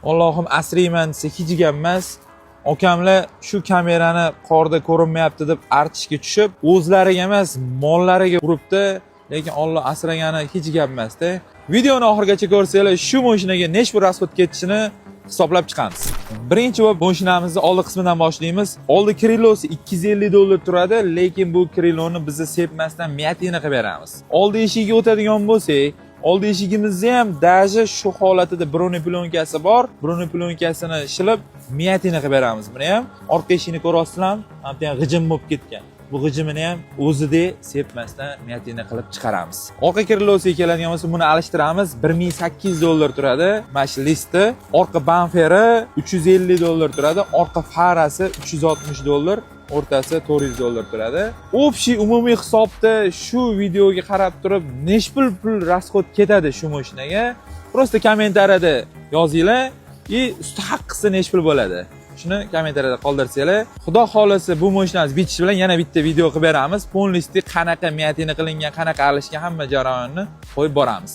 Allohim asrayman desa hech gap emas. Okamlar shu kamerani qorda ko'rinmayapti deb artishga tushib, o'zlariga emas, mollariga uribdi. Lekin Alloh asragani hech gap emas-da. Videoni oxirigacha ko'rsanglar, shu mashinaga nechta rasxod ketishini hisoblab chiqamiz. Birinchi va mashinamizni oldi qismidan boshlaymiz. Oldi Krillosi $250 turadi, lekin bu Krilloni biz sepmasdan miyatini qilib beramiz. Oldi eshigiga o'tadigan bo'lsak, oldi eshigimizda ham daji shu holatida broni plonkasi bor. Broni plonkasini shilib miyatini qilib beramiz. Buni ham orqa eshigini ko'rasizlar, hamda g'ijim bo'lib ketgan. Bu g'ijimini ham o'zidek sepmasdan miyatini qilib chiqaramiz. Orqa Krillosiga keladigan bo'lsa, buni alishtiramiz. $1800 turadi. Mana shu listi. Orqa bamferi $350 turadi. Orqa farasi $360. O'rtasi $400 turadi. Общий umumiy hisobda shu videoga qarab turib, nechpul pul rasxod ketadi shu mashinaga? Prosta kommentariyada yozinglar va usti haqqisi nechpul bo'ladi. Shuni kommentariyada qoldirsanglar. Xudo xolasa bu mashinamiz bitishi bilan yana bitta video qilib beramiz. Полностью qanaqa miyatini qilingan, qanaqa alishgan hamma jarayonni qo'yib boramiz.